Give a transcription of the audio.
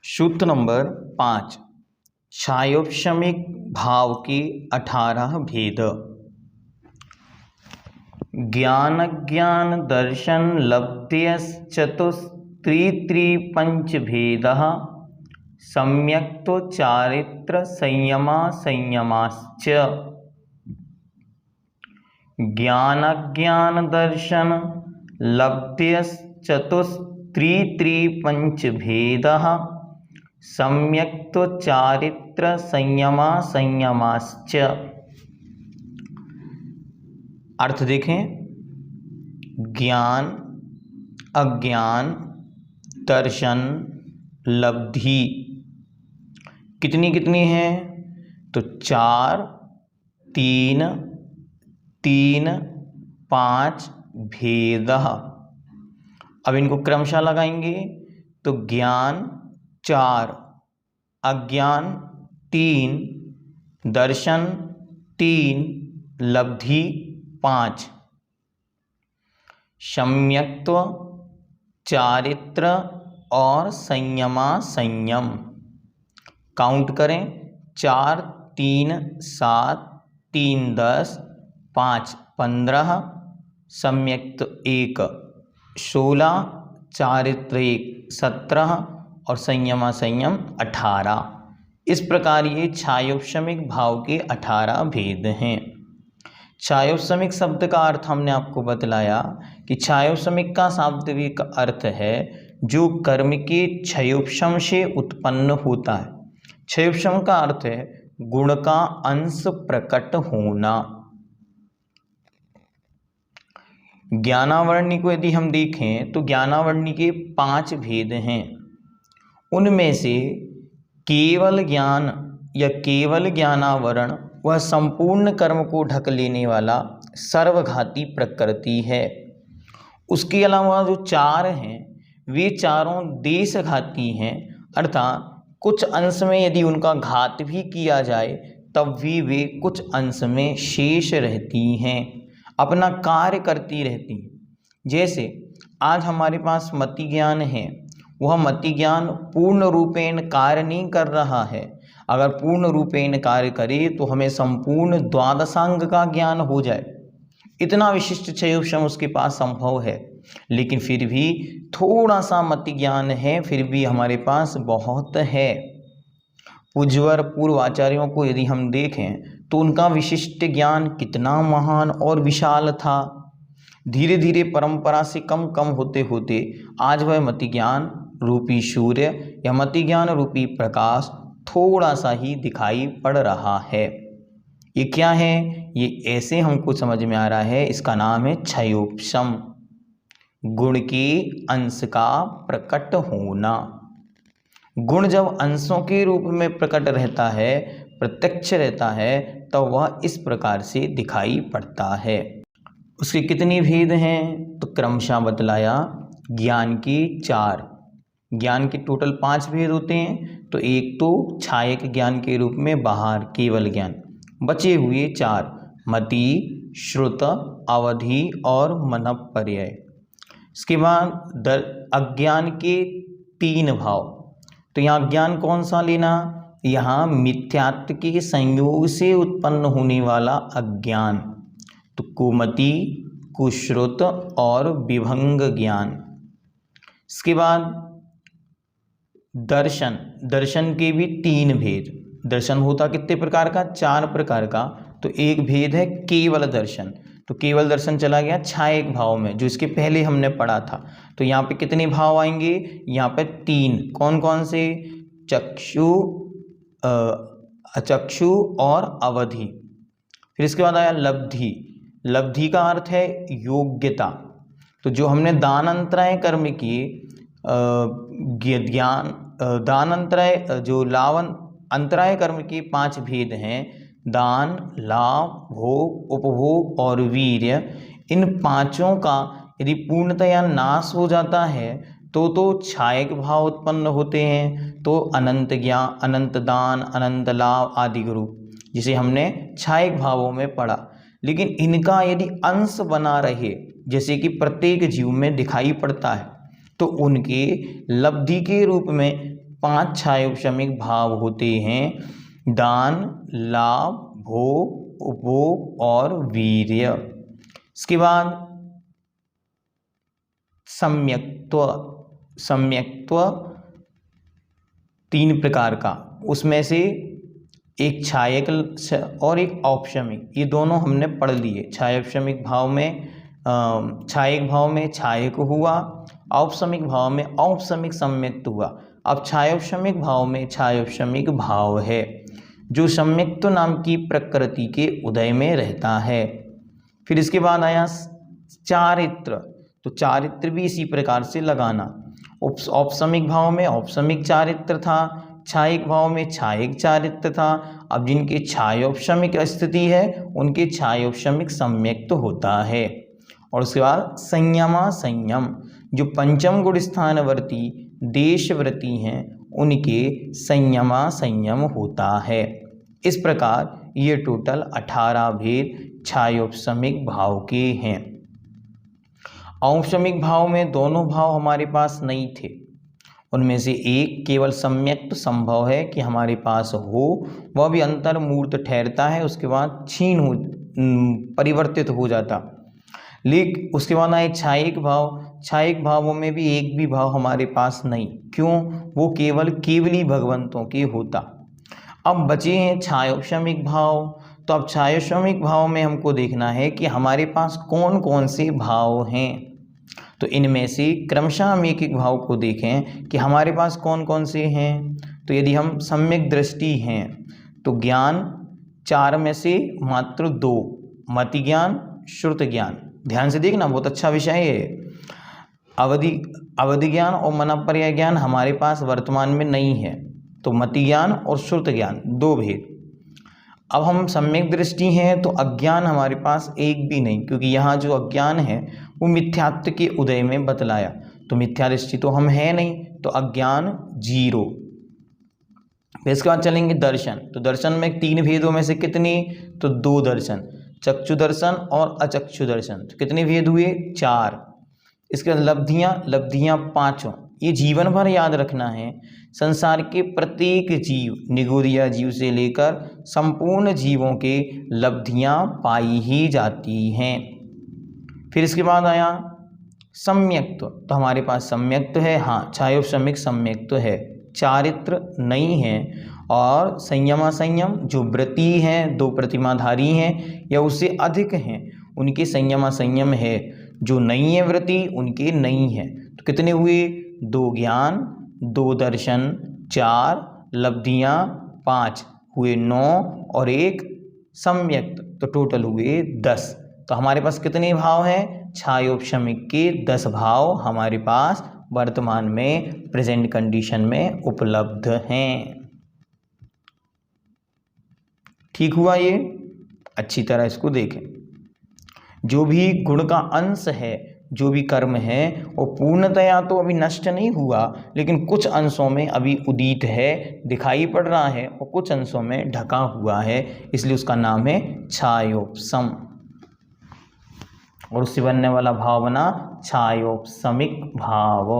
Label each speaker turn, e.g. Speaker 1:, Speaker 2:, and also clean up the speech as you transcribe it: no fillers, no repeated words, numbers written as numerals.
Speaker 1: सूत्र नंबर 5 छायोपशमिक भाव के 18 भेद। ज्ञान ज्ञान दर्शन लब्ध्यश्चतुस्त्रिपंच भेदः सम्यक्तो चारित्र संयमा संयमाश्च। ज्ञान ज्ञान दर्शन लब्ध्यश्चतुस्त्रिपंच भेदः सम्यक्तो चारित्र संयमा संयमाश्च। अर्थ देखें, ज्ञान अज्ञान दर्शन लब्धि कितनी कितनी है तो 4 3 3 5 भेदः। अब इनको क्रमशः लगाएंगे तो ज्ञान 4 अज्ञान 3 दर्शन 3 लब्धि 5। सम्यक्त्व चारित्र और संयमा संयम काउंट करें। 4 3 7 3 10 5 15 सम्यक्त्व 1 16 चारित्र 1 17 और संयमा संयम 18। इस प्रकार ये छायोपशमिक भाव के 18 भेद हैं। छायोपशमिक शब्द का अर्थ हमने आपको बतलाया कि छायोपशमिक का शाब्दिक अर्थ है जो कर्म के क्षयोपशम से उत्पन्न होता है। क्षयोपशम का अर्थ है गुण का अंश प्रकट होना। ज्ञानावरणी को यदि हम देखें तो ज्ञानावरणी के 5 भेद हैं। उनमें से केवल ज्ञान या केवल ज्ञानावरण वह संपूर्ण कर्म को ढक लेने वाला सर्वघाती प्रकृति है। उसके अलावा जो 4 हैं वे चारों देशघाती हैं, अर्थात कुछ अंश में यदि उनका घात भी किया जाए तब भी वे कुछ अंश में शेष रहती हैं, अपना कार्य करती रहती हैं। जैसे आज हमारे पास मति ज्ञान है, वह मति ज्ञान पूर्ण रूपेण कार्य नहीं कर रहा है। अगर पूर्ण रूपेण कार्य करे तो हमें संपूर्ण द्वादशांग का ज्ञान हो जाए, इतना विशिष्ट क्षयोपशम उसके पास संभव है। लेकिन फिर भी थोड़ा सा मति ज्ञान है, फिर भी हमारे पास बहुत है। पूज्यवर पूर्व आचार्यों को यदि हम देखें तो उनका विशिष्ट ज्ञान कितना महान और विशाल था। धीरे धीरे परंपरा से कम कम होते होते आज वह मति ज्ञान रूपी सूर्य या मति ज्ञान रूपी प्रकाश थोड़ा सा ही दिखाई पड़ रहा है। ये क्या है? ये ऐसे हमको समझ में आ रहा है, इसका नाम है क्षयोपशम, गुण के अंश का प्रकट होना। गुण जब अंशों के रूप में प्रकट रहता है, प्रत्यक्ष रहता है, तो वह इस प्रकार से दिखाई पड़ता है। उसके कितने भेद हैं तो क्रमशः बतलाया। ज्ञान के 4, ज्ञान के टोटल 5 भेद होते हैं। तो एक तो छायक ज्ञान के रूप में बाहर केवल ज्ञान, बचे हुए 4 मति श्रुत अवधि और मनःपर्यय। इसके बाद अज्ञान के 3 भाव। तो यहाँ अज्ञान कौन सा लेना? यहाँ मिथ्यात्व के संयोग से उत्पन्न होने वाला अज्ञान, तो कुमति कुश्रुत और विभंग ज्ञान। इसके बाद दर्शन, दर्शन के भी 3 भेद। दर्शन होता कितने प्रकार का? 4 प्रकार का। तो एक भेद है केवल दर्शन, तो केवल दर्शन चला गया छायक भाव में, जो इसके पहले हमने पढ़ा था। तो यहाँ पे कितने भाव आएंगे? यहाँ पे 3। कौन कौन से? चक्षु, अचक्षु और अवधि। फिर इसके बाद आया लब्धि। लब्धि का अर्थ है योग्यता। तो जो हमने दानांतराय कर्म किए, ज्ञान दानांतराय जो लावन अंतराय कर्म के 5 भेद हैं, दान, लाभ, भोग, उपभोग और वीर्य। इन 5 का यदि पूर्णतया नाश हो जाता है तो छायक भाव उत्पन्न होते हैं। तो अनंत ज्ञान, अनंत दान, अनंत लाभ आदि रूप, जिसे हमने छायक भावों में पढ़ा। लेकिन इनका यदि अंश बना रहे, जैसे कि प्रत्येक जीव में दिखाई पड़ता है, तो उनके लब्धि के रूप में 5 छायोपशमिक भाव होते हैं: दान, लाभ, भोग, उपभोग और वीर्य। इसके बाद सम्यक्त्व। सम्यक्त्व 3 प्रकार का, उसमें से एक छायक और एक औपशमिक, ये दोनों हमने पढ़ लिए। छायोपशमिक भाव में छायक भाव में छायक हुआ, औपशमिक भाव में औपशमिक सम्यक्त हुआ। अब छायोपशमिक भाव में छायोपशमिक भाव है जो सम्यक्त नाम की प्रकृति के उदय में रहता है। फिर इसके बाद आया चारित्र। तो चारित्र भी इसी प्रकार से लगाना। औपशमिक भाव में औपशमिक चारित्र था, छायक भाव में छायक चारित्र था। अब जिनके छायोपशमिक स्थिति है उनके छायोपशमिक सम्यक्त होता है। और उसके बाद संयमा संयम, जो पंचम गुण स्थानवर्ती देशव्रती हैं उनके संयमा संयम होता है। इस प्रकार ये टोटल 18 भेद छायोपशमिक भाव के हैं। औपशमिक भाव में दोनों भाव हमारे पास नहीं थे, उनमें से एक केवल सम्यक्त संभव है कि हमारे पास हो, वह भी अंतर्मूर्त ठहरता है, उसके बाद क्षीण हो परिवर्तित हो जाता। लेकिन उसके बाद आए छायक भाव। छायक भावों में भी एक भी भाव हमारे पास नहीं, क्यों? वो केवली भगवंतों के होता। अब बचे हैं छायोपशमिक भाव। तो अब छायोपशमिक भाव में हमको देखना है कि हमारे पास कौन कौन से भाव हैं। तो इनमें से क्रमशः हम एक एक भाव को देखें कि हमारे पास कौन कौन से हैं। तो यदि हम सम्यक दृष्टि हैं तो ज्ञान 4 में से मात्र 2, मति ज्ञान, श्रुत ज्ञान। ध्यान से देखना, बहुत अच्छा विषय है। अवधि ज्ञान और मनःपर्याय ज्ञान हमारे पास वर्तमान में नहीं है, तो मति ज्ञान और श्रुत ज्ञान 2 भेद। अब हम सम्यक दृष्टि हैं तो अज्ञान हमारे पास एक भी नहीं, क्योंकि यहाँ जो अज्ञान है वो मिथ्यात्व के उदय में बतलाया, तो मिथ्या दृष्टि तो हम है नहीं, तो अज्ञान 0। इसके बाद चलेंगे दर्शन। तो दर्शन में 3 भेदों में से कितने? तो 2 दर्शन, चक्षु दर्शन और अचक्षु दर्शन। तो कितने भेद हुए? 4। इसके बाद लब्धियाँ 5। ये जीवन भर याद रखना है। संसार के प्रत्येक जीव, निगोदिया जीव से लेकर संपूर्ण जीवों के लब्धियाँ पाई ही जाती हैं। फिर इसके बाद आया सम्यक्त्व। तो हमारे पास सम्यक्त्व है, हाँ, छायोपशमिक सम्यक्त्व है, चारित्र नहीं है। और संयमा संयम, जो व्रती हैं, 2 प्रतिमाधारी हैं या उससे अधिक हैं, उनके संयमा संयम है। जो नहीं है व्रती उनके नहीं है। तो कितने हुए? 2 ज्ञान, 2 दर्शन, 4 लब्धियाँ, 5 हुए 9 और 1 सम्यक्त, तो टोटल हुए 10। तो हमारे पास कितने भाव हैं? छायोपशमिक के 10 भाव हमारे पास वर्तमान में प्रेजेंट कंडीशन में उपलब्ध हैं। ठीक हुआ ये? अच्छी तरह इसको देखें। जो भी गुण का अंश है, जो भी कर्म है, वो पूर्णतया तो अभी नष्ट नहीं हुआ, लेकिन कुछ अंशों में अभी उदित है, दिखाई पड़ रहा है, और कुछ अंशों में ढका हुआ है, इसलिए उसका नाम है छायोपशम। और उससे बनने वाला भाव बना छायोपशमिक भाव।